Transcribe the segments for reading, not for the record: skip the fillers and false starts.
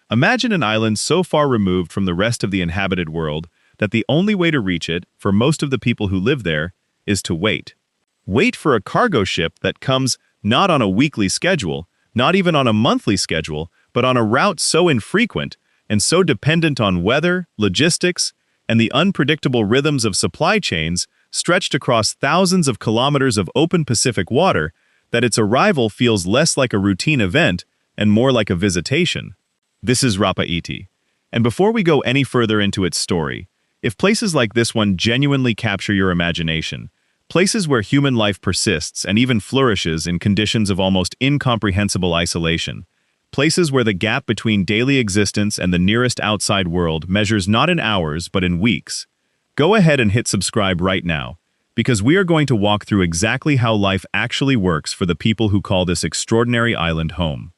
Imagine an island so far removed from the rest of the inhabited world that the only way to reach it, for most of the people who live there, is to wait. Wait for a cargo ship that comes not on a weekly schedule, not even on a monthly schedule, but on a route so infrequent and so dependent on weather, logistics, and the unpredictable rhythms of supply chains stretched across thousands of kilometers of open Pacific water that its arrival feels less like a routine event and more like a visitation. This is Rapa Iti. And before we go any further into its story, if places like this one genuinely capture your imagination, places where human life persists and even flourishes in conditions of almost incomprehensible isolation, places where the gap between daily existence and the nearest outside world measures not in hours but in weeks, go ahead and hit subscribe right now, because we are going to walk through exactly how life actually works for the people who call this extraordinary island home.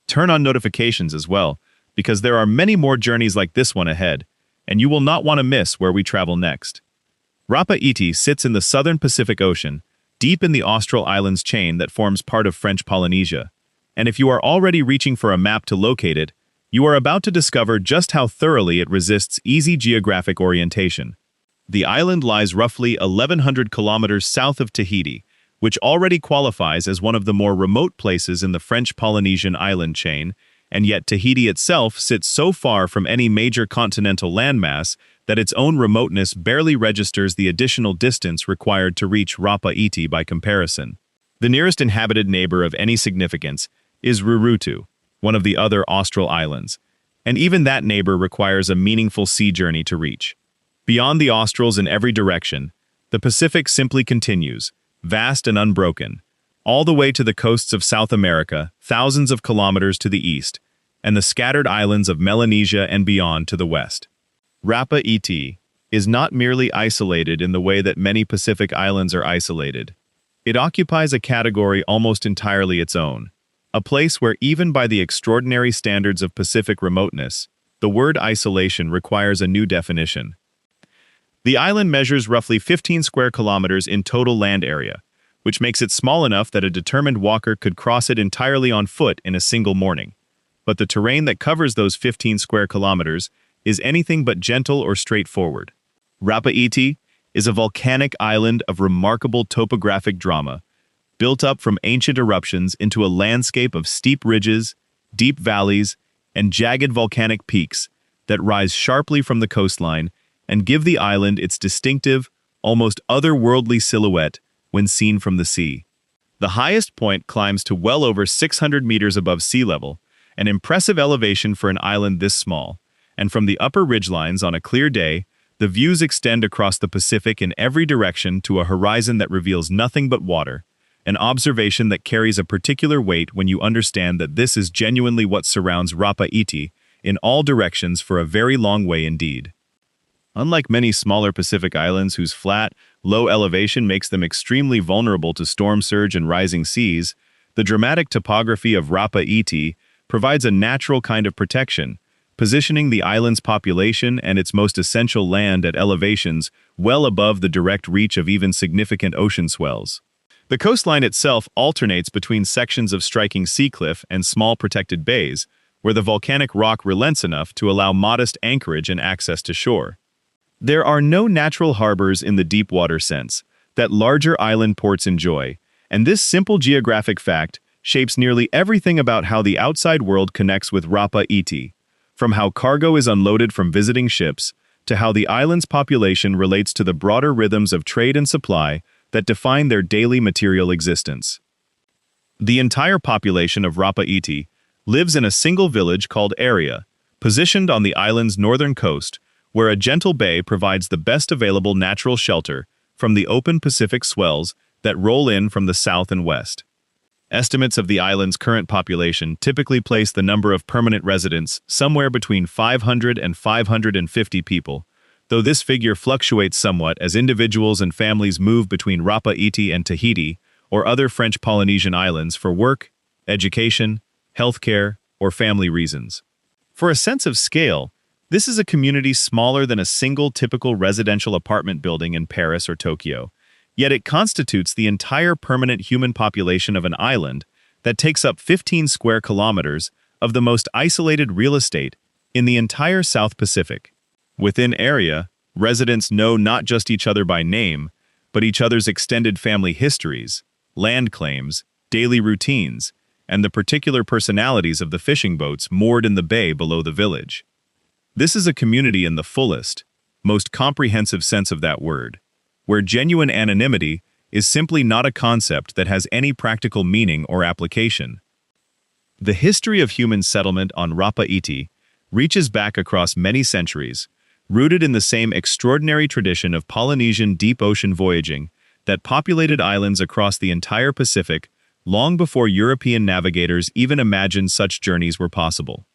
Turn on notifications as well, because there are many more journeys like this one ahead, and you will not want to miss where we travel next. Rapa Iti sits in the southern Pacific Ocean, deep in the Austral Islands chain that forms part of French Polynesia. And if you are already reaching for a map to locate it, you are about to discover just how thoroughly it resists easy geographic orientation. The island lies roughly 1,100 kilometers south of Tahiti, which already qualifies as one of the more remote places in the French Polynesian island chain, and yet Tahiti itself sits so far from any major continental landmass that its own remoteness barely registers the additional distance required to reach Rapa Iti by comparison. The nearest inhabited neighbor of any significance is Rurutu, one of the other Austral islands, and even that neighbor requires a meaningful sea journey to reach. Beyond the Australs in every direction, the Pacific simply continues, vast and unbroken, all the way to the coasts of South America, thousands of kilometers to the east, and the scattered islands of Melanesia and beyond to the west. Rapa Iti is not merely isolated in the way that many Pacific islands are isolated. It occupies a category almost entirely its own, a place where even by the extraordinary standards of Pacific remoteness, the word isolation requires a new definition. The island measures roughly 15 square kilometers in total land area, which makes it small enough that a determined walker could cross it entirely on foot in a single morning. But the terrain that covers those 15 square kilometers is anything but gentle or straightforward. Rapa Iti is a volcanic island of remarkable topographic drama, built up from ancient eruptions into a landscape of steep ridges, deep valleys, and jagged volcanic peaks that rise sharply from the coastline and give the island its distinctive, almost otherworldly silhouette when seen from the sea. The highest point climbs to well over 600 meters above sea level, an impressive elevation for an island this small, and from the upper ridgelines on a clear day, the views extend across the Pacific in every direction to a horizon that reveals nothing but water, an observation that carries a particular weight when you understand that this is genuinely what surrounds Rapa Iti in all directions for a very long way indeed. Unlike many smaller Pacific islands whose flat, low elevation makes them extremely vulnerable to storm surge and rising seas, the dramatic topography of Rapa Iti provides a natural kind of protection, positioning the island's population and its most essential land at elevations well above the direct reach of even significant ocean swells. The coastline itself alternates between sections of striking sea cliff and small protected bays, where the volcanic rock relents enough to allow modest anchorage and access to shore. There are no natural harbors in the deep water sense that larger island ports enjoy, and this simple geographic fact shapes nearly everything about how the outside world connects with Rapa Iti, from how cargo is unloaded from visiting ships to how the island's population relates to the broader rhythms of trade and supply that define their daily material existence. The entire population of Rapa Iti lives in a single village called Area, positioned on the island's northern coast, where a gentle bay provides the best available natural shelter from the open Pacific swells that roll in from the south and west. Estimates of the island's current population typically place the number of permanent residents somewhere between 500 and 550 people, though this figure fluctuates somewhat as individuals and families move between Rapa Iti and Tahiti or other French Polynesian islands for work, education, healthcare, or family reasons. For a sense of scale, this is a community smaller than a single typical residential apartment building in Paris or Tokyo, yet it constitutes the entire permanent human population of an island that takes up 15 square kilometers of the most isolated real estate in the entire South Pacific. Within area, residents know not just each other by name, but each other's extended family histories, land claims, daily routines, and the particular personalities of the fishing boats moored in the bay below the village. This is a community in the fullest, most comprehensive sense of that word, where genuine anonymity is simply not a concept that has any practical meaning or application. The history of human settlement on Rapa Iti reaches back across many centuries, rooted in the same extraordinary tradition of Polynesian deep ocean voyaging that populated islands across the entire Pacific long before European navigators even imagined such journeys were possible.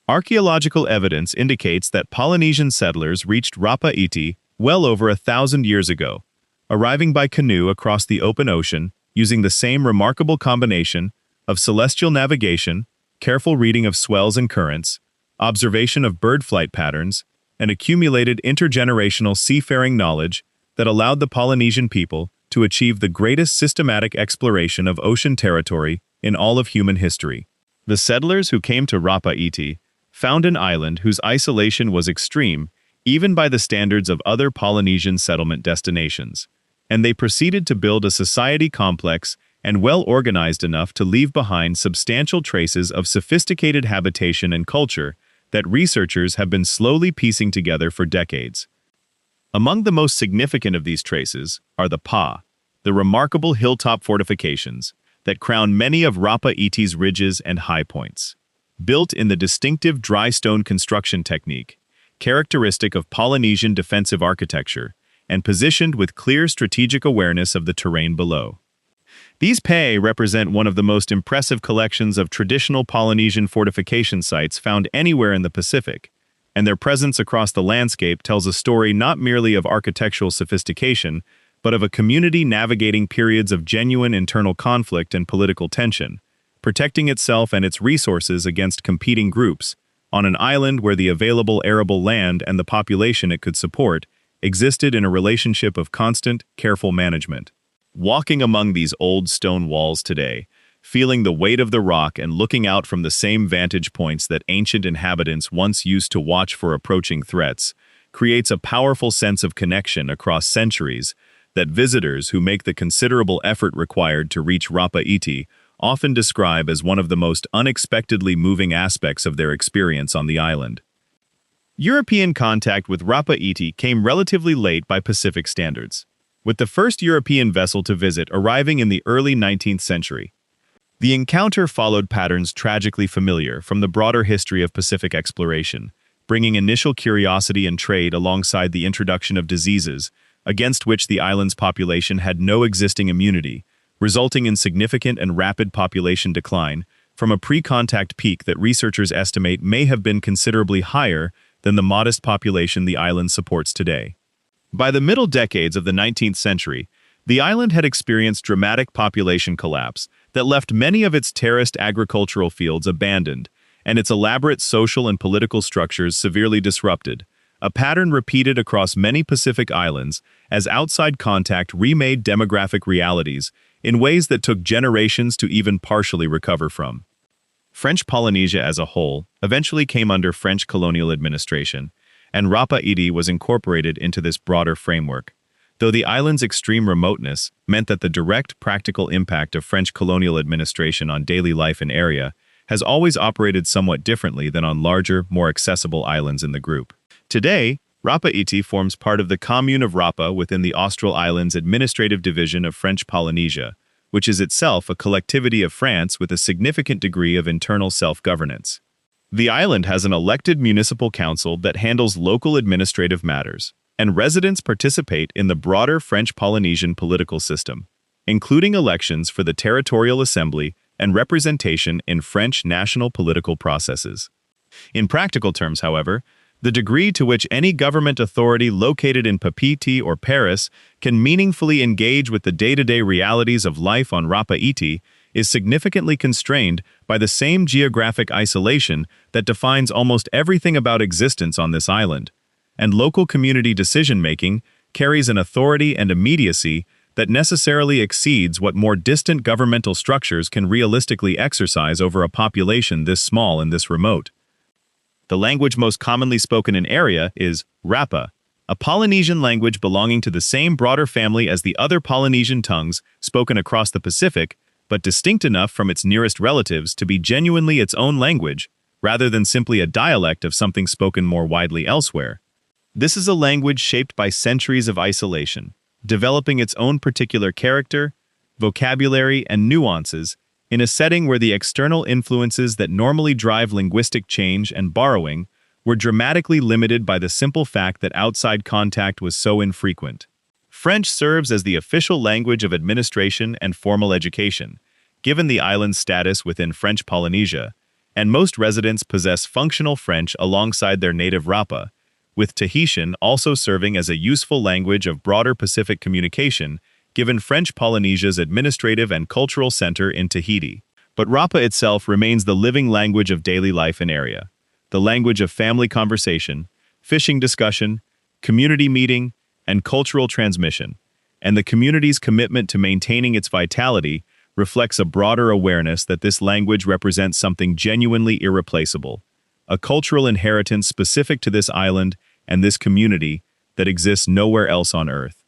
Archaeological evidence indicates that Polynesian settlers reached Rapa Iti well over 1,000 years ago, arriving by canoe across the open ocean using the same remarkable combination of celestial navigation, careful reading of swells and currents, observation of bird flight patterns, and accumulated intergenerational seafaring knowledge that allowed the Polynesian people to achieve the greatest systematic exploration of ocean territory in all of human history. The settlers who came to Rapa Iti found an island whose isolation was extreme even by the standards of other Polynesian settlement destinations, and they proceeded to build a society complex and well-organized enough to leave behind substantial traces of sophisticated habitation and culture that researchers have been slowly piecing together for decades. Among the most significant of these traces are the Pa, the remarkable hilltop fortifications that crown many of Rapa Iti's ridges and high points. Built in the distinctive dry stone construction technique, characteristic of Polynesian defensive architecture, and positioned with clear strategic awareness of the terrain below. These Pa represent one of the most impressive collections of traditional Polynesian fortification sites found anywhere in the Pacific, and their presence across the landscape tells a story not merely of architectural sophistication, but of a community navigating periods of genuine internal conflict and political tension, protecting itself and its resources against competing groups, on an island where the available arable land and the population it could support existed in a relationship of constant, careful management. Walking among these old stone walls today, feeling the weight of the rock and looking out from the same vantage points that ancient inhabitants once used to watch for approaching threats, creates a powerful sense of connection across centuries that visitors who make the considerable effort required to reach Rapa Iti often describe as one of the most unexpectedly moving aspects of their experience on the island. European contact with Rapa Iti came relatively late by Pacific standards, with the first European vessel to visit arriving in the early 19th century. The encounter followed patterns tragically familiar from the broader history of Pacific exploration, bringing initial curiosity and trade alongside the introduction of diseases against which the island's population had no existing immunity, resulting in significant and rapid population decline from a pre-contact peak that researchers estimate may have been considerably higher than the modest population the island supports today. By the middle decades of the 19th century, the island had experienced dramatic population collapse that left many of its terraced agricultural fields abandoned and its elaborate social and political structures severely disrupted, a pattern repeated across many Pacific islands as outside contact remade demographic realities in ways that took generations to even partially recover from. French Polynesia as a whole eventually came under French colonial administration, and Rapa Iti was incorporated into this broader framework, though the island's extreme remoteness meant that the direct practical impact of French colonial administration on daily life in area has always operated somewhat differently than on larger, more accessible islands in the group. Today, Rapa Iti forms part of the commune of Rapa within the Austral Islands Administrative Division of French Polynesia, which is itself a collectivity of France with a significant degree of internal self-governance. The island has an elected municipal council that handles local administrative matters, and residents participate in the broader French Polynesian political system, including elections for the territorial assembly and representation in French national political processes. In practical terms, however, the degree to which any government authority located in Papeete or Paris can meaningfully engage with the day-to-day realities of life on Rapa Iti is significantly constrained by the same geographic isolation that defines almost everything about existence on this island, and local community decision-making carries an authority and immediacy that necessarily exceeds what more distant governmental structures can realistically exercise over a population this small and this remote. The language most commonly spoken in area is Rapa, a Polynesian language belonging to the same broader family as the other Polynesian tongues spoken across the Pacific, but distinct enough from its nearest relatives to be genuinely its own language, rather than simply a dialect of something spoken more widely elsewhere. This is a language shaped by centuries of isolation, developing its own particular character, vocabulary, and nuances in a setting where the external influences that normally drive linguistic change and borrowing were dramatically limited by the simple fact that outside contact was so infrequent. French serves as the official language of administration and formal education, given the island's status within French Polynesia, and most residents possess functional French alongside their native Rapa, with Tahitian also serving as a useful language of broader Pacific communication, given French Polynesia's administrative and cultural center in Tahiti. But Rapa itself remains the living language of daily life in area, the language of family conversation, fishing discussion, community meeting, and cultural transmission, and the community's commitment to maintaining its vitality reflects a broader awareness that this language represents something genuinely irreplaceable, a cultural inheritance specific to this island and this community that exists nowhere else on Earth.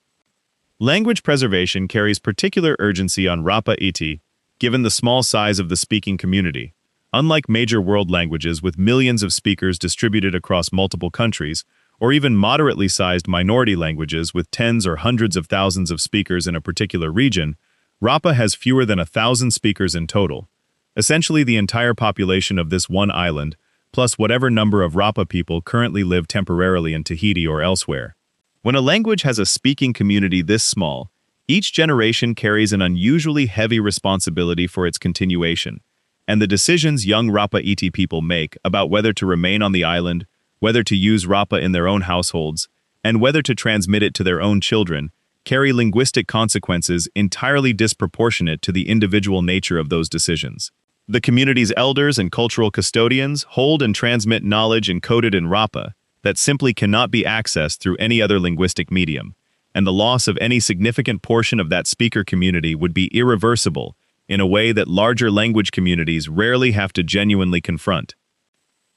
Language preservation carries particular urgency on Rapa Iti, given the small size of the speaking community. Unlike major world languages with millions of speakers distributed across multiple countries, or even moderately sized minority languages with tens or hundreds of thousands of speakers in a particular region, Rapa has fewer than 1,000 speakers in total, essentially the entire population of this one island, plus whatever number of Rapa people currently live temporarily in Tahiti or elsewhere. When a language has a speaking community this small, each generation carries an unusually heavy responsibility for its continuation, and the decisions young Rapa Iti people make about whether to remain on the island, whether to use Rapa in their own households, and whether to transmit it to their own children, carry linguistic consequences entirely disproportionate to the individual nature of those decisions. The community's elders and cultural custodians hold and transmit knowledge encoded in Rapa that simply cannot be accessed through any other linguistic medium, and the loss of any significant portion of that speaker community would be irreversible in a way that larger language communities rarely have to genuinely confront.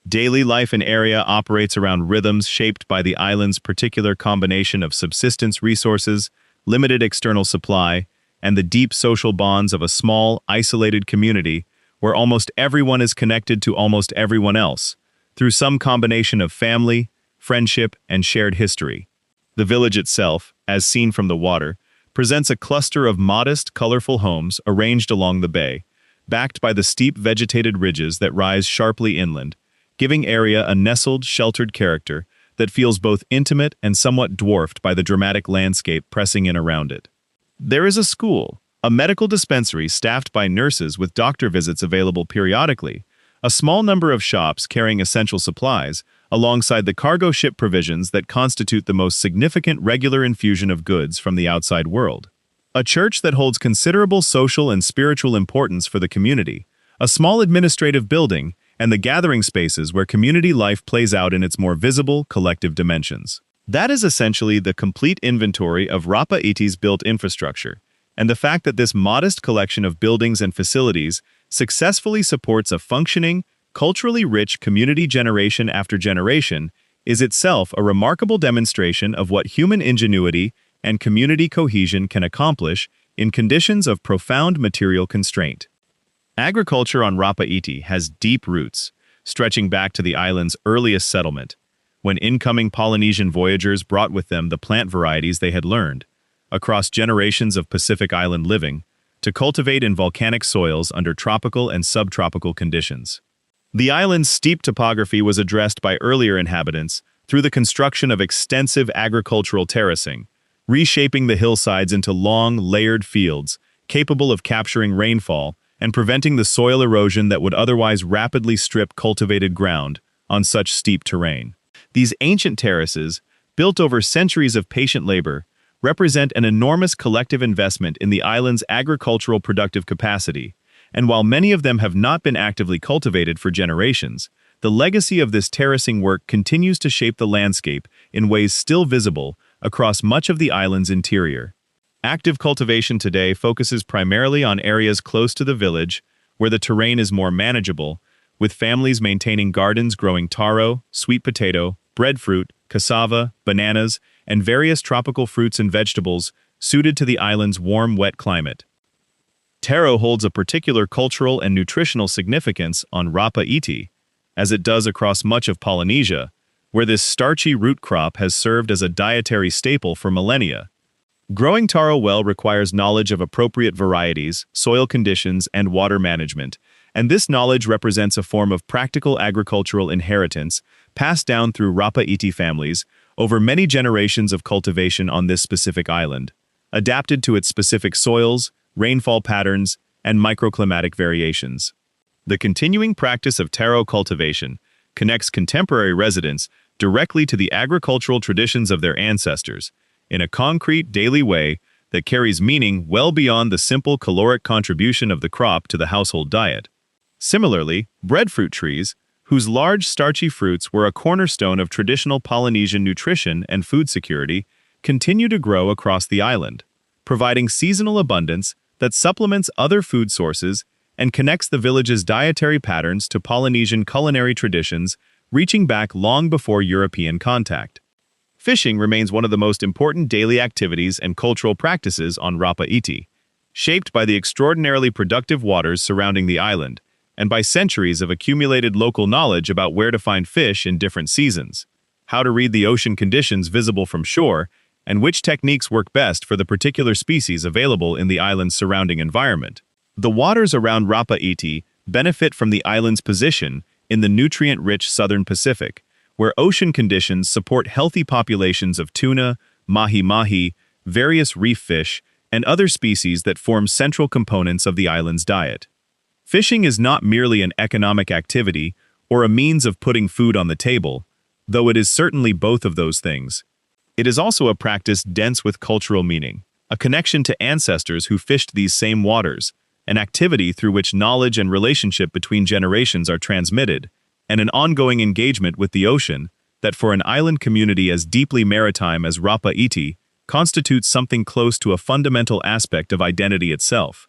Daily life in area operates around rhythms shaped by the island's particular combination of subsistence resources, limited external supply, and the deep social bonds of a small, isolated community where almost everyone is connected to almost everyone else, through some combination of family, friendship, and shared history. The village itself, as seen from the water, presents a cluster of modest, colorful homes arranged along the bay, backed by the steep vegetated ridges that rise sharply inland, giving area a nestled, sheltered character that feels both intimate and somewhat dwarfed by the dramatic landscape pressing in around it. There is a school, a medical dispensary staffed by nurses with doctor visits available periodically, a small number of shops carrying essential supplies, alongside the cargo ship provisions that constitute the most significant regular infusion of goods from the outside world. A church that holds considerable social and spiritual importance for the community, a small administrative building, and the gathering spaces where community life plays out in its more visible, collective dimensions. That is essentially the complete inventory of Rapa Iti's built infrastructure, and the fact that this modest collection of buildings and facilities successfully supports a functioning, culturally rich community generation after generation is itself a remarkable demonstration of what human ingenuity and community cohesion can accomplish in conditions of profound material constraint. Agriculture on Rapa Iti has deep roots, stretching back to the island's earliest settlement, when incoming Polynesian voyagers brought with them the plant varieties they had learned, across generations of Pacific Island living, to cultivate in volcanic soils under tropical and subtropical conditions. The island's steep topography was addressed by earlier inhabitants through the construction of extensive agricultural terracing, reshaping the hillsides into long, layered fields capable of capturing rainfall and preventing the soil erosion that would otherwise rapidly strip cultivated ground on such steep terrain. These ancient terraces, built over centuries of patient labor, represent an enormous collective investment in the island's agricultural productive capacity, and while many of them have not been actively cultivated for generations, the legacy of this terracing work continues to shape the landscape in ways still visible across much of the island's interior. Active cultivation today focuses primarily on areas close to the village, where the terrain is more manageable, with families maintaining gardens growing taro, sweet potato, breadfruit, cassava, bananas, and various tropical fruits and vegetables suited to the island's warm, wet climate. Taro holds a particular cultural and nutritional significance on Rapa Iti, as it does across much of Polynesia, where this starchy root crop has served as a dietary staple for millennia. Growing taro well requires knowledge of appropriate varieties, soil conditions, and water management, and this knowledge represents a form of practical agricultural inheritance passed down through Rapa Iti families over many generations of cultivation on this specific island, adapted to its specific soils, rainfall patterns, and microclimatic variations. The continuing practice of taro cultivation connects contemporary residents directly to the agricultural traditions of their ancestors, in a concrete, daily way that carries meaning well beyond the simple caloric contribution of the crop to the household diet. Similarly, breadfruit trees, whose large starchy fruits were a cornerstone of traditional Polynesian nutrition and food security, continue to grow across the island, providing seasonal abundance that supplements other food sources and connects the village's dietary patterns to Polynesian culinary traditions reaching back long before European contact. Fishing remains one of the most important daily activities and cultural practices on Rapa Iti, shaped by the extraordinarily productive waters surrounding the island, and by centuries of accumulated local knowledge about where to find fish in different seasons, how to read the ocean conditions visible from shore, and which techniques work best for the particular species available in the island's surrounding environment. The waters around Rapa Iti benefit from the island's position in the nutrient-rich southern Pacific, where ocean conditions support healthy populations of tuna, mahi-mahi, various reef fish, and other species that form central components of the island's diet. Fishing is not merely an economic activity or a means of putting food on the table, though it is certainly both of those things. It is also a practice dense with cultural meaning, a connection to ancestors who fished these same waters, an activity through which knowledge and relationship between generations are transmitted, and an ongoing engagement with the ocean that for an island community as deeply maritime as Rapa Iti constitutes something close to a fundamental aspect of identity itself.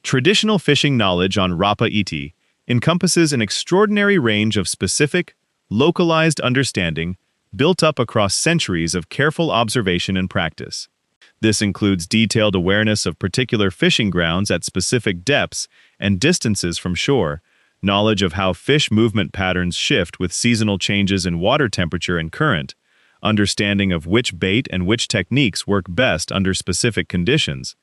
Traditional fishing knowledge on Rapa Iti encompasses an extraordinary range of specific, localized understanding built up across centuries of careful observation and practice. This includes detailed awareness of particular fishing grounds at specific depths and distances from shore, knowledge of how fish movement patterns shift with seasonal changes in water temperature and current, understanding of which bait and which techniques work best under specific conditions,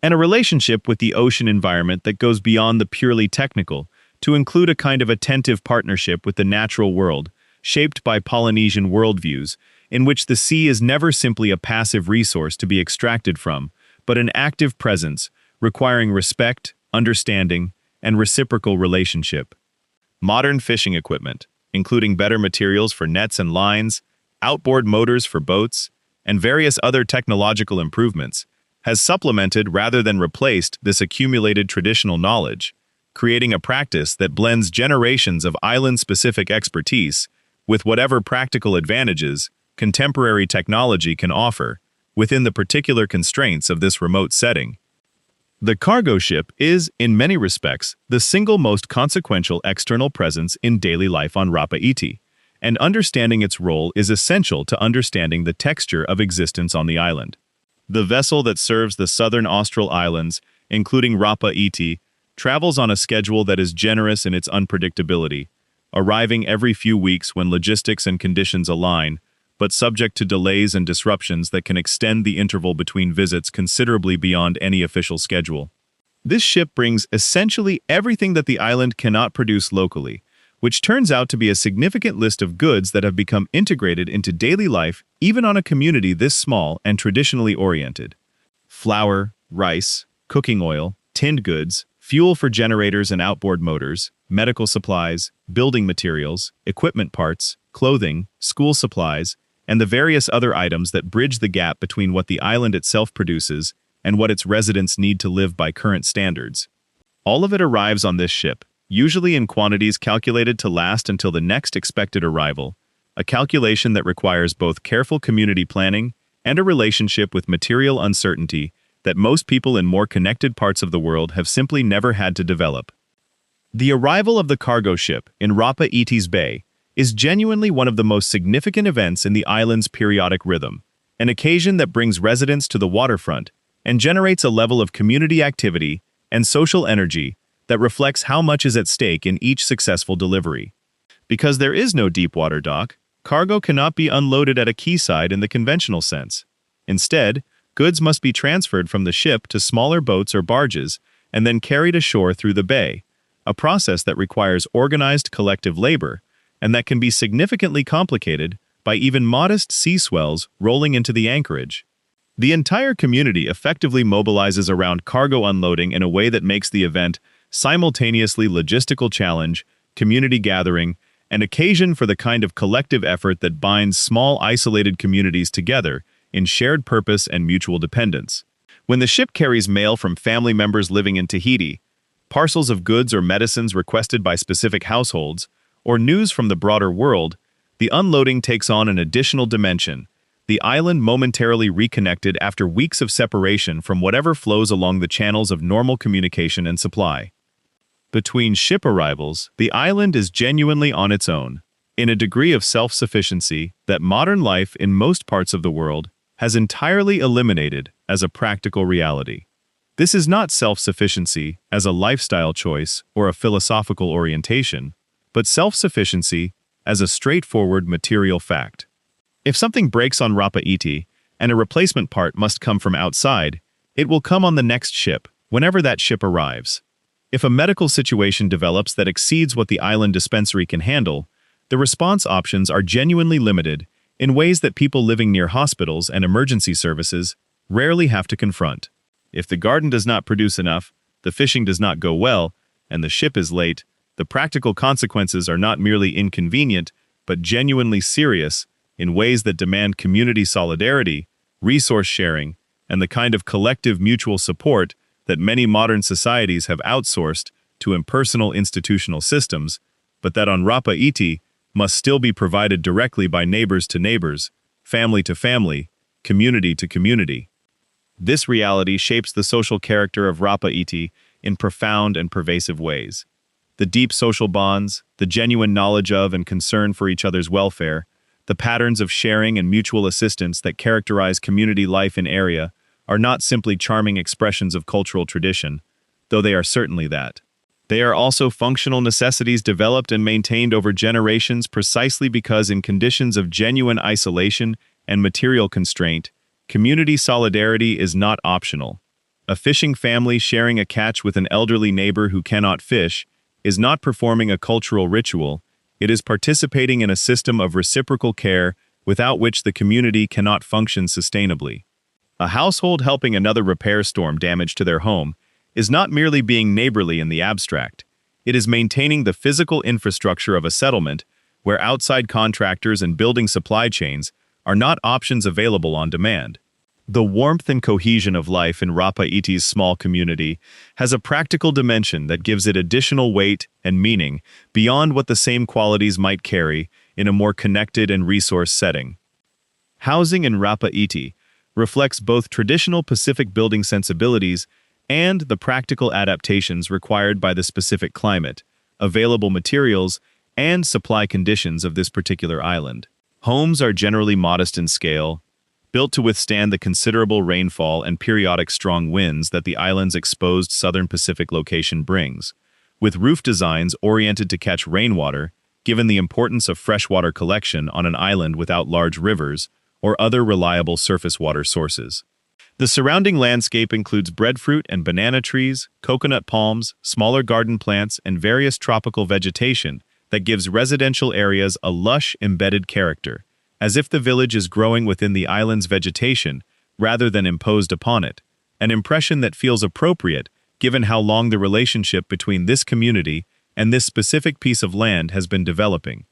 and a relationship with the ocean environment that goes beyond the purely technical to include a kind of attentive partnership with the natural world, shaped by Polynesian worldviews, in which the sea is never simply a passive resource to be extracted from, but an active presence, requiring respect, understanding, and reciprocal relationship. Modern fishing equipment, including better materials for nets and lines, outboard motors for boats, and various other technological improvements, has supplemented rather than replaced this accumulated traditional knowledge, creating a practice that blends generations of island-specific expertise with whatever practical advantages contemporary technology can offer within the particular constraints of this remote setting. The cargo ship is, in many respects, the single most consequential external presence in daily life on Rapa Iti, and understanding its role is essential to understanding the texture of existence on the island. The vessel that serves the southern Austral Islands, including Rapa Iti, travels on a schedule that is generous in its unpredictability, arriving every few weeks when logistics and conditions align, but subject to delays and disruptions that can extend the interval between visits considerably beyond any official schedule. This ship brings essentially everything that the island cannot produce locally, which turns out to be a significant list of goods that have become integrated into daily life even on a community this small and traditionally oriented. Flour, rice, cooking oil, tinned goods, fuel for generators and outboard motors, medical supplies, building materials, equipment parts, clothing, school supplies, and the various other items that bridge the gap between what the island itself produces and what its residents need to live by current standards. All of it arrives on this ship, usually in quantities calculated to last until the next expected arrival, a calculation that requires both careful community planning and a relationship with material uncertainty that most people in more connected parts of the world have simply never had to develop. The arrival of the cargo ship in Rapa Iti's Bay is genuinely one of the most significant events in the island's periodic rhythm, an occasion that brings residents to the waterfront and generates a level of community activity and social energy that reflects how much is at stake in each successful delivery. Because there is no deepwater dock, cargo cannot be unloaded at a quayside in the conventional sense. Instead, goods must be transferred from the ship to smaller boats or barges and then carried ashore through the bay, a process that requires organized collective labor and that can be significantly complicated by even modest sea swells rolling into the anchorage. The entire community effectively mobilizes around cargo unloading in a way that makes the event simultaneously logistical challenge, community gathering, and occasion for the kind of collective effort that binds small isolated communities together in shared purpose and mutual dependence. When the ship carries mail from family members living in Tahiti, parcels of goods or medicines requested by specific households, or news from the broader world, the unloading takes on an additional dimension, the island momentarily reconnected after weeks of separation from whatever flows along the channels of normal communication and supply. Between ship arrivals, the island is genuinely on its own, in a degree of self-sufficiency that modern life in most parts of the world has entirely eliminated as a practical reality. This is not self-sufficiency as a lifestyle choice or a philosophical orientation, but self-sufficiency as a straightforward material fact. If something breaks on Rapa Iti and a replacement part must come from outside, it will come on the next ship, whenever that ship arrives. If a medical situation develops that exceeds what the island dispensary can handle, the response options are genuinely limited in ways that people living near hospitals and emergency services rarely have to confront. If the garden does not produce enough, the fishing does not go well, and the ship is late, the practical consequences are not merely inconvenient, but genuinely serious in ways that demand community solidarity, resource sharing, and the kind of collective mutual support that many modern societies have outsourced to impersonal institutional systems, but that on Rapa Iti must still be provided directly by neighbors to neighbors, family to family, community to community. This reality shapes the social character of Rapa Iti in profound and pervasive ways. The deep social bonds, the genuine knowledge of and concern for each other's welfare, the patterns of sharing and mutual assistance that characterize community life in area are not simply charming expressions of cultural tradition, though they are certainly that. They are also functional necessities developed and maintained over generations precisely because in conditions of genuine isolation and material constraint, community solidarity is not optional. A fishing family sharing a catch with an elderly neighbor who cannot fish is not performing a cultural ritual, it is participating in a system of reciprocal care without which the community cannot function sustainably. A household helping another repair storm damage to their home is not merely being neighborly in the abstract, it is maintaining the physical infrastructure of a settlement where outside contractors and building supply chains are not options available on demand. The warmth and cohesion of life in Rapa Iti's small community has a practical dimension that gives it additional weight and meaning beyond what the same qualities might carry in a more connected and resource setting. Housing in Rapa Iti reflects both traditional Pacific building sensibilities and the practical adaptations required by the specific climate, available materials, and supply conditions of this particular island. Homes are generally modest in scale, built to withstand the considerable rainfall and periodic strong winds that the island's exposed southern Pacific location brings, with roof designs oriented to catch rainwater, given the importance of freshwater collection on an island without large rivers or other reliable surface water sources. The surrounding landscape includes breadfruit and banana trees, coconut palms, smaller garden plants, and various tropical vegetation that gives residential areas a lush, embedded character, as if the village is growing within the island's vegetation rather than imposed upon it, an impression that feels appropriate given how long the relationship between this community and this specific piece of land has been developing.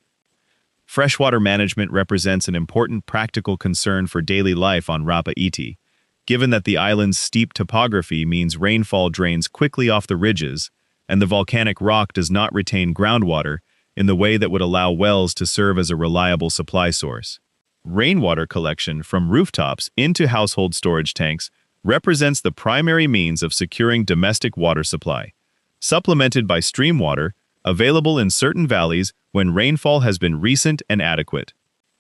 Freshwater management represents an important practical concern for daily life on Rapa Iti, given that the island's steep topography means rainfall drains quickly off the ridges and the volcanic rock does not retain groundwater in the way that would allow wells to serve as a reliable supply source. Rainwater collection from rooftops into household storage tanks represents the primary means of securing domestic water supply, supplemented by stream water, available in certain valleys when rainfall has been recent and adequate.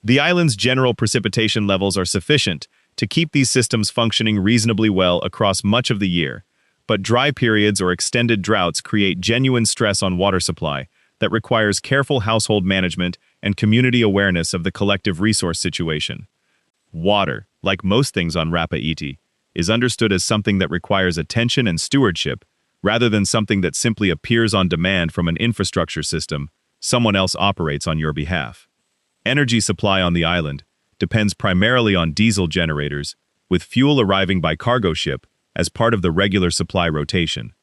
The island's general precipitation levels are sufficient to keep these systems functioning reasonably well across much of the year, but dry periods or extended droughts create genuine stress on water supply that requires careful household management and community awareness of the collective resource situation. Water, like most things on Rapa Iti, is understood as something that requires attention and stewardship, rather than something that simply appears on demand from an infrastructure system someone else operates on your behalf. Energy supply on the island depends primarily on diesel generators, with fuel arriving by cargo ship as part of the regular supply rotation.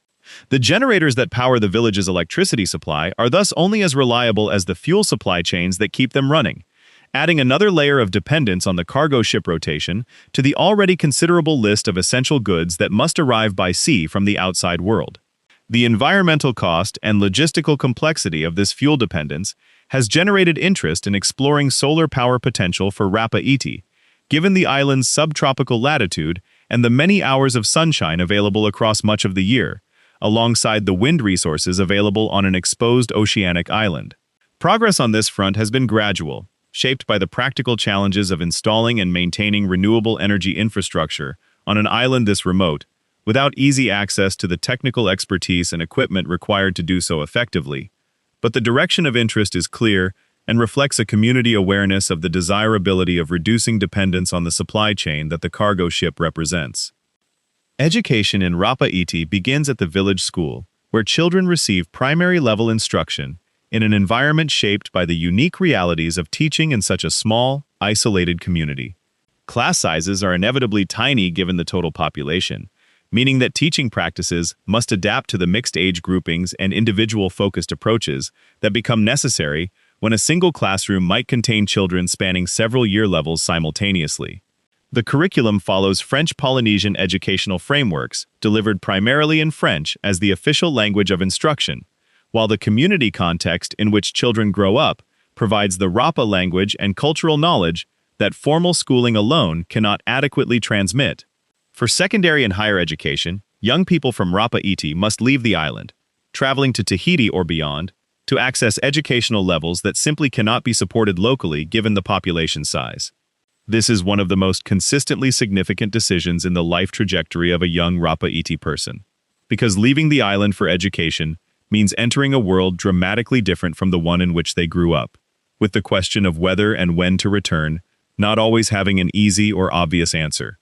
The generators that power the village's electricity supply are thus only as reliable as the fuel supply chains that keep them running, adding another layer of dependence on the cargo ship rotation to the already considerable list of essential goods that must arrive by sea from the outside world. The environmental cost and logistical complexity of this fuel dependence has generated interest in exploring solar power potential for Rapa Iti, given the island's subtropical latitude and the many hours of sunshine available across much of the year, alongside the wind resources available on an exposed oceanic island. Progress on this front has been gradual, shaped by the practical challenges of installing and maintaining renewable energy infrastructure on an island this remote, without easy access to the technical expertise and equipment required to do so effectively. But the direction of interest is clear and reflects a community awareness of the desirability of reducing dependence on the supply chain that the cargo ship represents. Education in Rapa Iti begins at the village school, where children receive primary-level instruction in an environment shaped by the unique realities of teaching in such a small, isolated community. Class sizes are inevitably tiny given the total population, meaning that teaching practices must adapt to the mixed age groupings and individual-focused approaches that become necessary when a single classroom might contain children spanning several year levels simultaneously. The curriculum follows French Polynesian educational frameworks, delivered primarily in French as the official language of instruction, while the community context in which children grow up provides the Rapa language and cultural knowledge that formal schooling alone cannot adequately transmit. For secondary and higher education, young people from Rapa Iti must leave the island, traveling to Tahiti or beyond, to access educational levels that simply cannot be supported locally given the population size. This is one of the most consistently significant decisions in the life trajectory of a young Rapa Iti person, because leaving the island for education means entering a world dramatically different from the one in which they grew up, with the question of whether and when to return not always having an easy or obvious answer.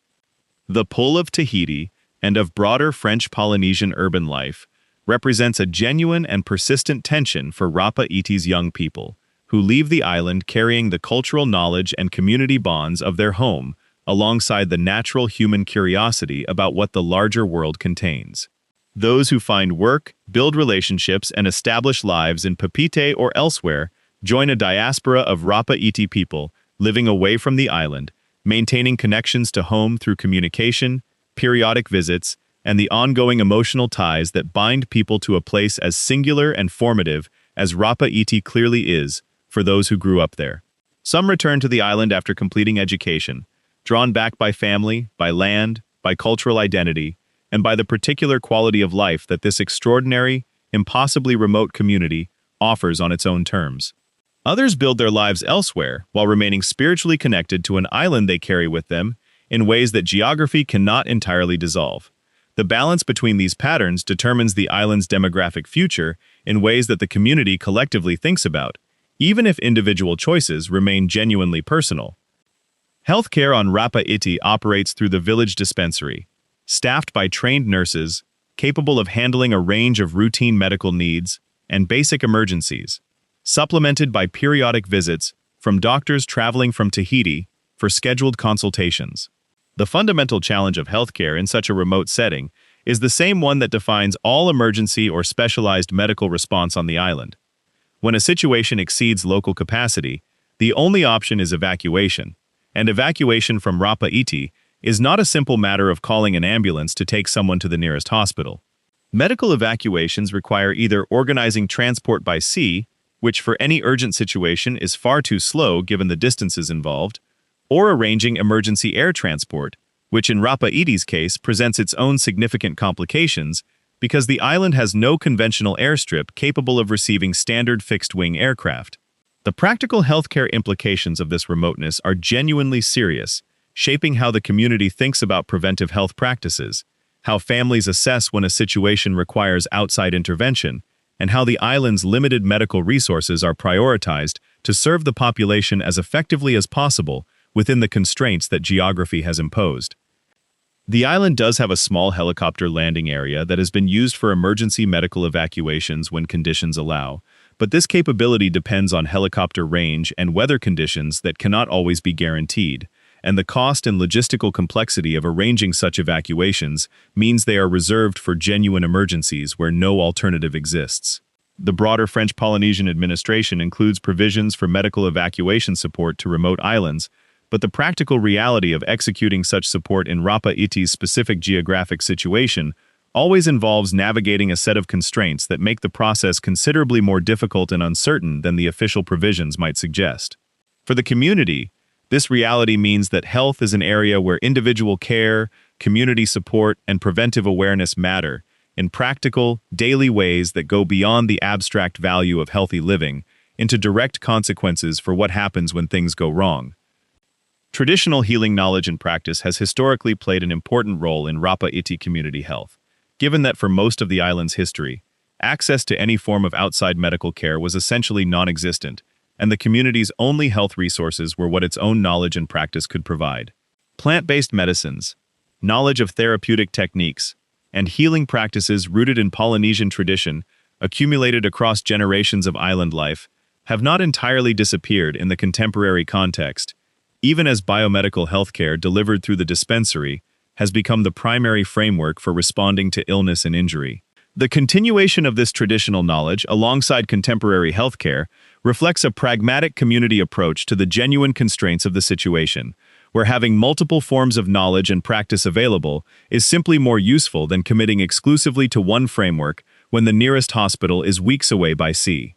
The pull of Tahiti and of broader French Polynesian urban life represents a genuine and persistent tension for Rapa Iti's young people, who leave the island carrying the cultural knowledge and community bonds of their home, alongside the natural human curiosity about what the larger world contains. Those who find work, build relationships, and establish lives in Papeete or elsewhere join a diaspora of Rapa Iti people living away from the island, maintaining connections to home through communication, periodic visits, and the ongoing emotional ties that bind people to a place as singular and formative as Rapa Iti clearly is for those who grew up there. Some return to the island after completing education, drawn back by family, by land, by cultural identity, and by the particular quality of life that this extraordinary, impossibly remote community offers on its own terms. Others build their lives elsewhere while remaining spiritually connected to an island they carry with them in ways that geography cannot entirely dissolve. The balance between these patterns determines the island's demographic future in ways that the community collectively thinks about, even if individual choices remain genuinely personal. Healthcare on Rapa Iti operates through the village dispensary, staffed by trained nurses, capable of handling a range of routine medical needs and basic emergencies, supplemented by periodic visits from doctors traveling from Tahiti for scheduled consultations. The fundamental challenge of healthcare in such a remote setting is the same one that defines all emergency or specialized medical response on the island. When a situation exceeds local capacity, the only option is evacuation, and evacuation from Rapa Iti is not a simple matter of calling an ambulance to take someone to the nearest hospital. Medical evacuations require either organizing transport by sea, which for any urgent situation is far too slow given the distances involved, or arranging emergency air transport, which in Rapa Iti's case presents its own significant complications because the island has no conventional airstrip capable of receiving standard fixed-wing aircraft. The practical healthcare implications of this remoteness are genuinely serious, shaping how the community thinks about preventive health practices, how families assess when a situation requires outside intervention, and how the island's limited medical resources are prioritized to serve the population as effectively as possible within the constraints that geography has imposed. The island does have a small helicopter landing area that has been used for emergency medical evacuations when conditions allow, but this capability depends on helicopter range and weather conditions that cannot always be guaranteed, and the cost and logistical complexity of arranging such evacuations means they are reserved for genuine emergencies where no alternative exists. The broader French Polynesian administration includes provisions for medical evacuation support to remote islands, but the practical reality of executing such support in Rapa Iti's specific geographic situation always involves navigating a set of constraints that make the process considerably more difficult and uncertain than the official provisions might suggest. For the community, this reality means that health is an area where individual care, community support, and preventive awareness matter in practical, daily ways that go beyond the abstract value of healthy living into direct consequences for what happens when things go wrong. Traditional healing knowledge and practice has historically played an important role in Rapa Iti community health, given that for most of the island's history, access to any form of outside medical care was essentially non-existent, and the community's only health resources were what its own knowledge and practice could provide. Plant-based medicines, knowledge of therapeutic techniques, and healing practices rooted in Polynesian tradition, accumulated across generations of island life, have not entirely disappeared in the contemporary context, even as biomedical healthcare delivered through the dispensary has become the primary framework for responding to illness and injury. The continuation of this traditional knowledge alongside contemporary healthcare reflects a pragmatic community approach to the genuine constraints of the situation, where having multiple forms of knowledge and practice available is simply more useful than committing exclusively to one framework when the nearest hospital is weeks away by sea.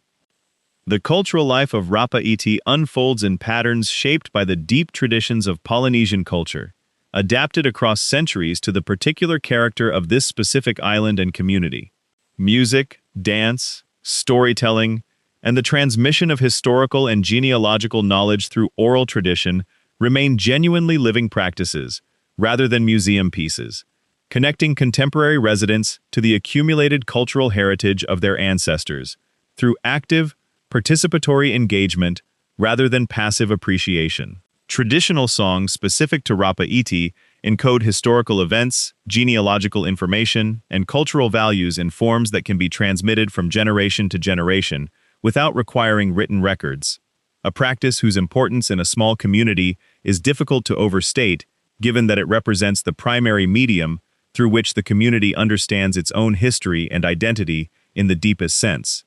The cultural life of Rapa Iti unfolds in patterns shaped by the deep traditions of Polynesian culture, adapted across centuries to the particular character of this specific island and community. Music, dance, storytelling, and the transmission of historical and genealogical knowledge through oral tradition remain genuinely living practices, rather than museum pieces, connecting contemporary residents to the accumulated cultural heritage of their ancestors, through active, participatory engagement rather than passive appreciation. Traditional songs specific to Rapa Iti encode historical events, genealogical information, and cultural values in forms that can be transmitted from generation to generation without requiring written records, a practice whose importance in a small community is difficult to overstate given that it represents the primary medium through which the community understands its own history and identity in the deepest sense.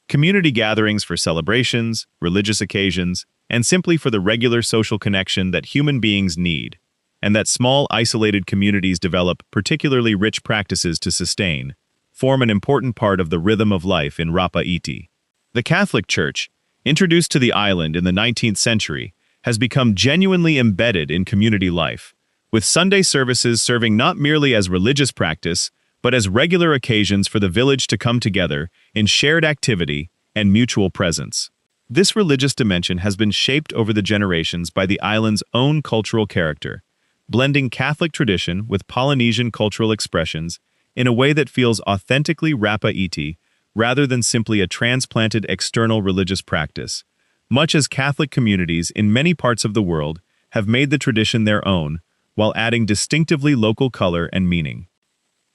Community gatherings for celebrations, religious occasions, and simply for the regular social connection that human beings need, and that small, isolated communities develop particularly rich practices to sustain, form an important part of the rhythm of life in Rapa Iti. The Catholic Church, introduced to the island in the 19th century, has become genuinely embedded in community life, with Sunday services serving not merely as religious practice, but as regular occasions for the village to come together in shared activity and mutual presence. This religious dimension has been shaped over the generations by the island's own cultural character, blending Catholic tradition with Polynesian cultural expressions in a way that feels authentically Rapa Iti rather than simply a transplanted external religious practice, much as Catholic communities in many parts of the world have made the tradition their own while adding distinctively local color and meaning.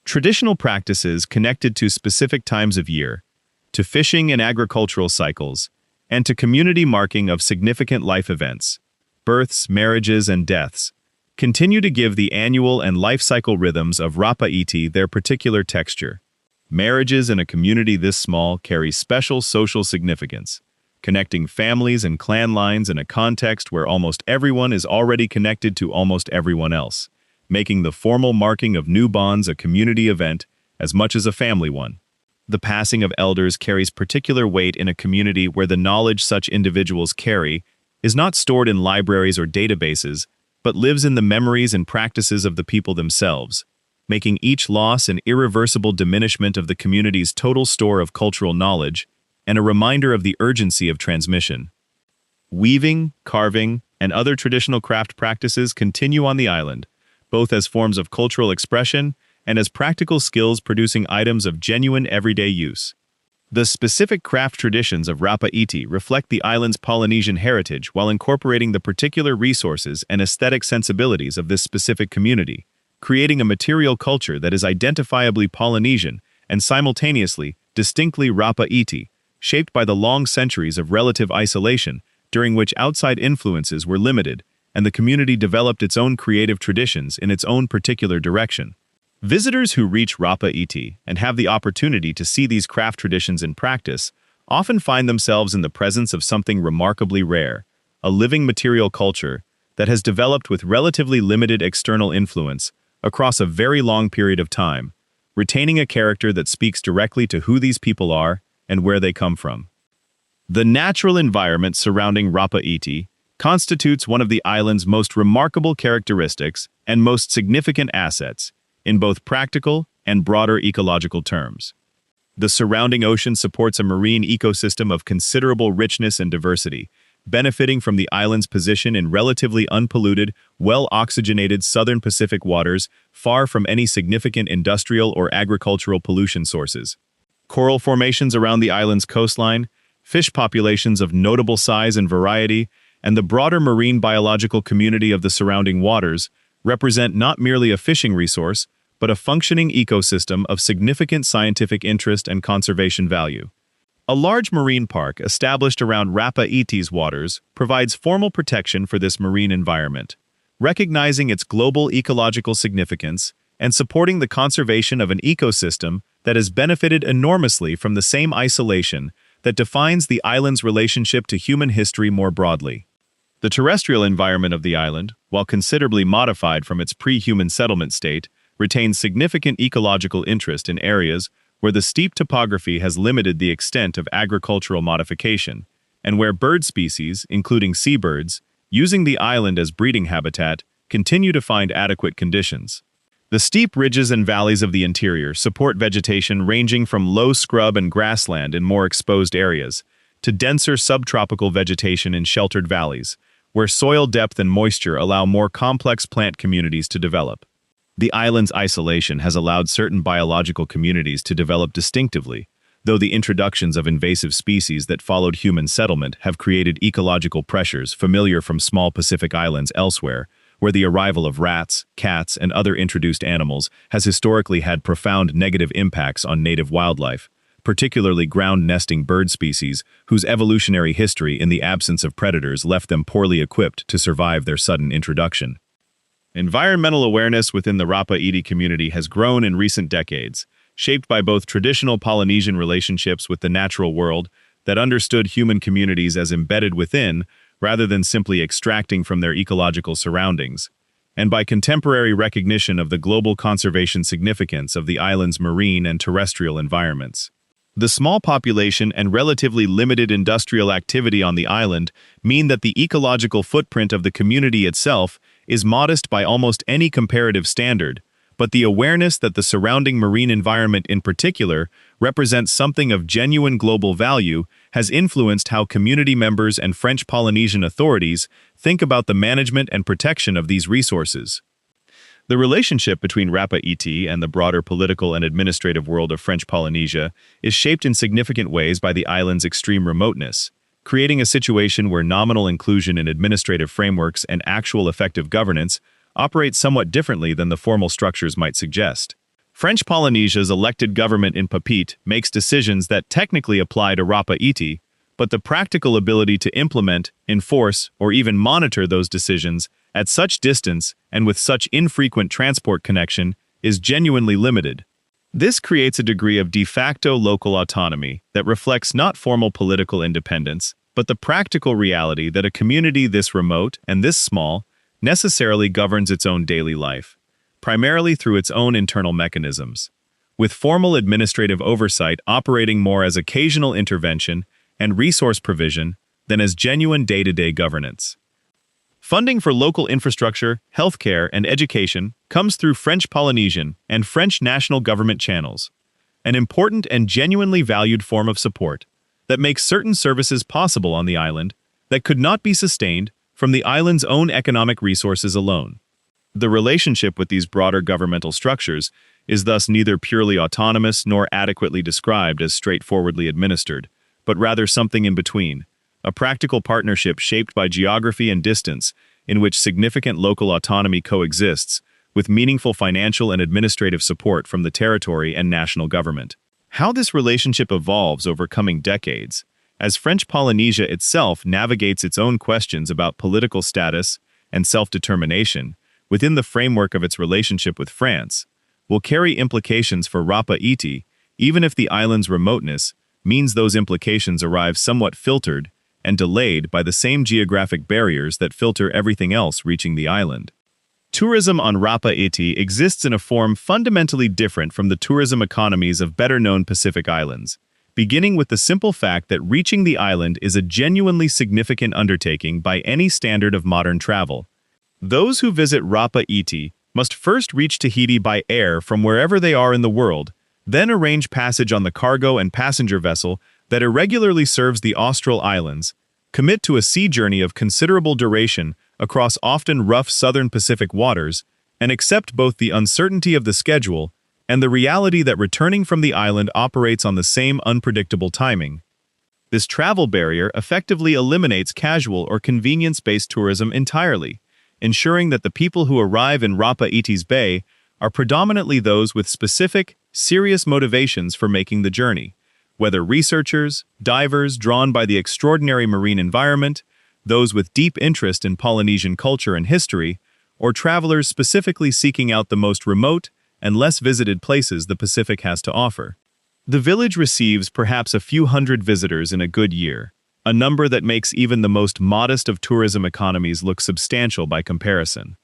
Traditional practices connected to specific times of year, to fishing and agricultural cycles, and to community marking of significant life events, births, marriages, and deaths, continue to give the annual and life cycle rhythms of Rapa Iti their particular texture. Marriages in a community this small carry special social significance, connecting families and clan lines in a context where almost everyone is already connected to almost everyone else, making the formal marking of new bonds a community event as much as a family one. The passing of elders carries particular weight in a community where the knowledge such individuals carry is not stored in libraries or databases, but lives in the memories and practices of the people themselves, making each loss an irreversible diminishment of the community's total store of cultural knowledge and a reminder of the urgency of transmission. Weaving, carving, and other traditional craft practices continue on the island, both as forms of cultural expression and as practical skills producing items of genuine everyday use. The specific craft traditions of Rapa Iti reflect the island's Polynesian heritage while incorporating the particular resources and aesthetic sensibilities of this specific community, creating a material culture that is identifiably Polynesian and simultaneously distinctly Rapa Iti, shaped by the long centuries of relative isolation during which outside influences were limited and the community developed its own creative traditions in its own particular direction. Visitors who reach Rapa Iti and have the opportunity to see these craft traditions in practice often find themselves in the presence of something remarkably rare, a living material culture that has developed with relatively limited external influence across a very long period of time, retaining a character that speaks directly to who these people are and where they come from. The natural environment surrounding Rapa Iti constitutes one of the island's most remarkable characteristics and most significant assets, in both practical and broader ecological terms. The surrounding ocean supports a marine ecosystem of considerable richness and diversity, benefiting from the island's position in relatively unpolluted, well-oxygenated southern Pacific waters, far from any significant industrial or agricultural pollution sources. Coral formations around the island's coastline, fish populations of notable size and variety, and the broader marine biological community of the surrounding waters represent not merely a fishing resource, but a functioning ecosystem of significant scientific interest and conservation value. A large marine park established around Rapa Iti's waters provides formal protection for this marine environment, recognizing its global ecological significance and supporting the conservation of an ecosystem that has benefited enormously from the same isolation that defines the island's relationship to human history more broadly. The terrestrial environment of the island, while considerably modified from its pre-human settlement state, retains significant ecological interest in areas where the steep topography has limited the extent of agricultural modification, and where bird species, including seabirds, using the island as breeding habitat, continue to find adequate conditions. The steep ridges and valleys of the interior support vegetation ranging from low scrub and grassland in more exposed areas, to denser subtropical vegetation in sheltered valleys, where soil depth and moisture allow more complex plant communities to develop. The island's isolation has allowed certain biological communities to develop distinctively, though the introductions of invasive species that followed human settlement have created ecological pressures familiar from small Pacific islands elsewhere, where the arrival of rats, cats, and other introduced animals has historically had profound negative impacts on native wildlife, particularly ground-nesting bird species whose evolutionary history in the absence of predators left them poorly equipped to survive their sudden introduction. Environmental awareness within the Rapa Iti community has grown in recent decades, shaped by both traditional Polynesian relationships with the natural world that understood human communities as embedded within rather than simply extracting from their ecological surroundings, and by contemporary recognition of the global conservation significance of the island's marine and terrestrial environments. The small population and relatively limited industrial activity on the island mean that the ecological footprint of the community itself is modest by almost any comparative standard, but the awareness that the surrounding marine environment in particular represents something of genuine global value has influenced how community members and French Polynesian authorities think about the management and protection of these resources. The relationship between Rapa Iti and the broader political and administrative world of French Polynesia is shaped in significant ways by the island's extreme remoteness, creating a situation where nominal inclusion in administrative frameworks and actual effective governance operate somewhat differently than the formal structures might suggest. French Polynesia's elected government in Papeete makes decisions that technically apply to Rapa Iti, but the practical ability to implement, enforce, or even monitor those decisions at such distance and with such infrequent transport connection is genuinely limited. This creates a degree of de facto local autonomy that reflects not formal political independence, but the practical reality that a community this remote and this small necessarily governs its own daily life, primarily through its own internal mechanisms, with formal administrative oversight operating more as occasional intervention and resource provision than as genuine day-to-day governance. Funding for local infrastructure, healthcare, and education comes through French Polynesian and French national government channels, an important and genuinely valued form of support that makes certain services possible on the island that could not be sustained from the island's own economic resources alone. The relationship with these broader governmental structures is thus neither purely autonomous nor adequately described as straightforwardly administered, but rather something in between, a practical partnership shaped by geography and distance in which significant local autonomy coexists with meaningful financial and administrative support from the territory and national government. How this relationship evolves over coming decades, as French Polynesia itself navigates its own questions about political status and self-determination within the framework of its relationship with France, will carry implications for Rapa Iti, even if the island's remoteness means those implications arrive somewhat filtered and delayed by the same geographic barriers that filter everything else reaching the island. Tourism on Rapa Iti exists in a form fundamentally different from the tourism economies of better-known Pacific islands, beginning with the simple fact that reaching the island is a genuinely significant undertaking by any standard of modern travel. Those who visit Rapa Iti must first reach Tahiti by air from wherever they are in the world, then arrange passage on the cargo and passenger vessel that irregularly serves the Austral Islands, commit to a sea journey of considerable duration across often rough southern Pacific waters, and accept both the uncertainty of the schedule and the reality that returning from the island operates on the same unpredictable timing. This travel barrier effectively eliminates casual or convenience-based tourism entirely, ensuring that the people who arrive in Rapa Iti's Bay are predominantly those with specific, serious motivations for making the journey, whether researchers, divers drawn by the extraordinary marine environment, those with deep interest in Polynesian culture and history, or travelers specifically seeking out the most remote and less visited places the Pacific has to offer. The village receives perhaps a few hundred visitors in a good year, a number that makes even the most modest of tourism economies look substantial by comparison.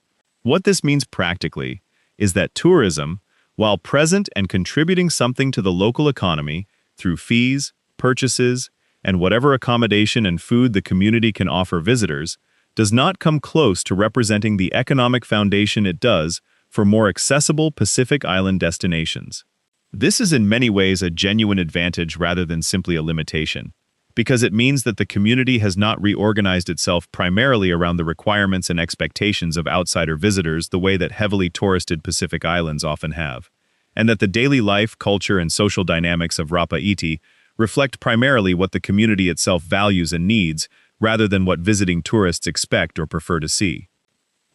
What this means practically is that tourism, while present and contributing something to the local economy through fees, purchases, and whatever accommodation and food the community can offer visitors, does not come close to representing the economic foundation it does for more accessible Pacific Island destinations. This is in many ways a genuine advantage rather than simply a limitation, because it means that the community has not reorganized itself primarily around the requirements and expectations of outsider visitors the way that heavily touristed Pacific Islands often have, and that the daily life, culture, and social dynamics of Rapa Iti reflect primarily what the community itself values and needs, rather than what visiting tourists expect or prefer to see.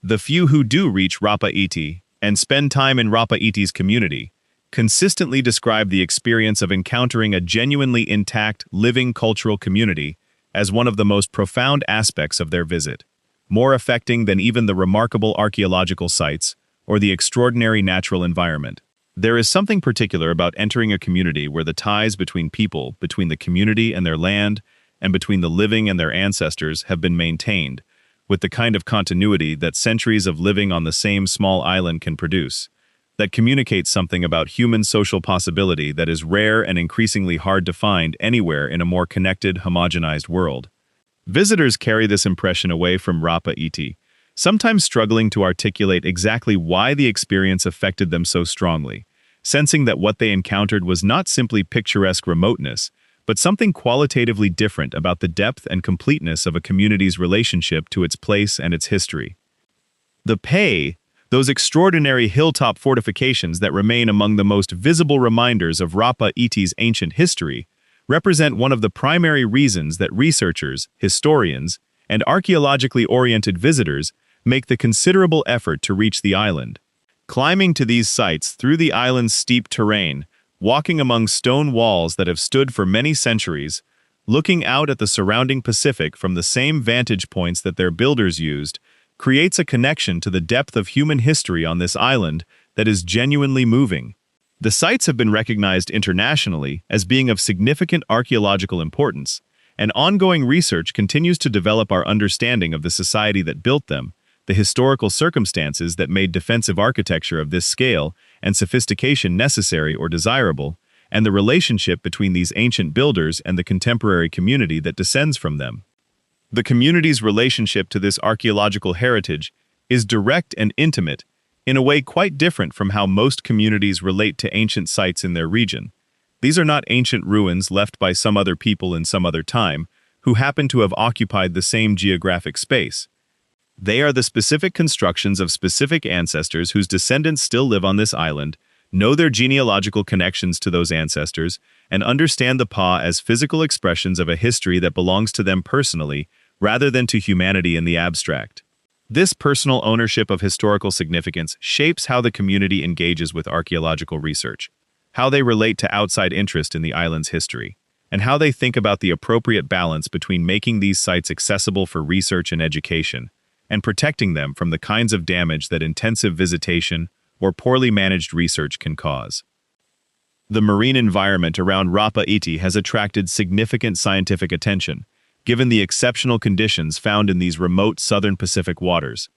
The few who do reach Rapa Iti and spend time in Rapa Iti's community consistently describe the experience of encountering a genuinely intact, living cultural community as one of the most profound aspects of their visit, more affecting than even the remarkable archaeological sites or the extraordinary natural environment. There is something particular about entering a community where the ties between people, between the community and their land, and between the living and their ancestors have been maintained, with the kind of continuity that centuries of living on the same small island can produce, that communicates something about human social possibility that is rare and increasingly hard to find anywhere in a more connected, homogenized world. Visitors carry this impression away from Rapa Iti, sometimes struggling to articulate exactly why the experience affected them so strongly, sensing that what they encountered was not simply picturesque remoteness, but something qualitatively different about the depth and completeness of a community's relationship to its place and its history. The Pei, those extraordinary hilltop fortifications that remain among the most visible reminders of Rapa Iti's ancient history, represent one of the primary reasons that researchers, historians, and archaeologically oriented visitors make the considerable effort to reach the island. Climbing to these sites through the island's steep terrain, walking among stone walls that have stood for many centuries, looking out at the surrounding Pacific from the same vantage points that their builders used, creates a connection to the depth of human history on this island that is genuinely moving. The sites have been recognized internationally as being of significant archaeological importance, and ongoing research continues to develop our understanding of the society that built them, the historical circumstances that made defensive architecture of this scale and sophistication necessary or desirable, and the relationship between these ancient builders and the contemporary community that descends from them. The community's relationship to this archaeological heritage is direct and intimate, in a way quite different from how most communities relate to ancient sites in their region. These are not ancient ruins left by some other people in some other time, who happen to have occupied the same geographic space. They are the specific constructions of specific ancestors whose descendants still live on this island, know their genealogical connections to those ancestors, and understand the Pa as physical expressions of a history that belongs to them personally, rather than to humanity in the abstract. This personal ownership of historical significance shapes how the community engages with archaeological research, how they relate to outside interest in the island's history, and how they think about the appropriate balance between making these sites accessible for research and education, and protecting them from the kinds of damage that intensive visitation or poorly managed research can cause. The marine environment around Rapa Iti has attracted significant scientific attention, given the exceptional conditions found in these remote southern Pacific waters.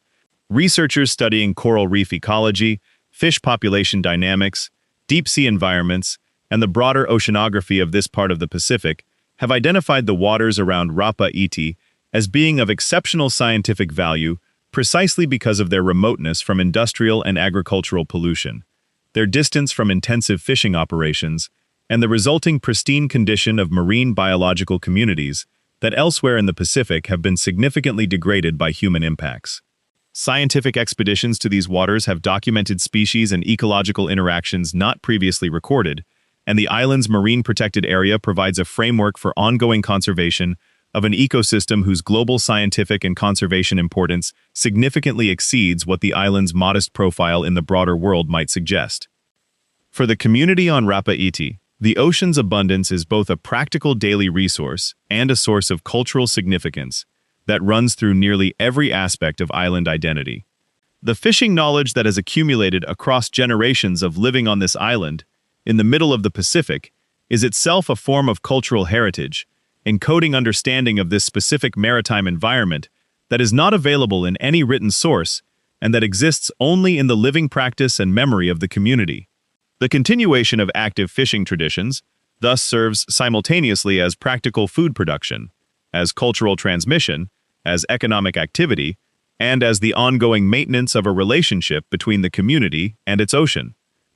Researchers studying coral reef ecology, fish population dynamics, deep-sea environments, and the broader oceanography of this part of the Pacific have identified the waters around Rapa Iti as being of exceptional scientific value precisely because of their remoteness from industrial and agricultural pollution, their distance from intensive fishing operations, and the resulting pristine condition of marine biological communities that elsewhere in the Pacific have been significantly degraded by human impacts. Scientific expeditions to these waters have documented species and ecological interactions not previously recorded, and the island's marine protected area provides a framework for ongoing conservation of an ecosystem whose global scientific and conservation importance significantly exceeds what the island's modest profile in the broader world might suggest. For the community on Rapa Iti, the ocean's abundance is both a practical daily resource and a source of cultural significance that runs through nearly every aspect of island identity. The fishing knowledge that has accumulated across generations of living on this island, in the middle of the Pacific, is itself a form of cultural heritage, encoding understanding of this specific maritime environment that is not available in any written source and that exists only in the living practice and memory of the community. The continuation of active fishing traditions thus serves simultaneously as practical food production, as cultural transmission, as economic activity, and as the ongoing maintenance of a relationship between the community and its ocean.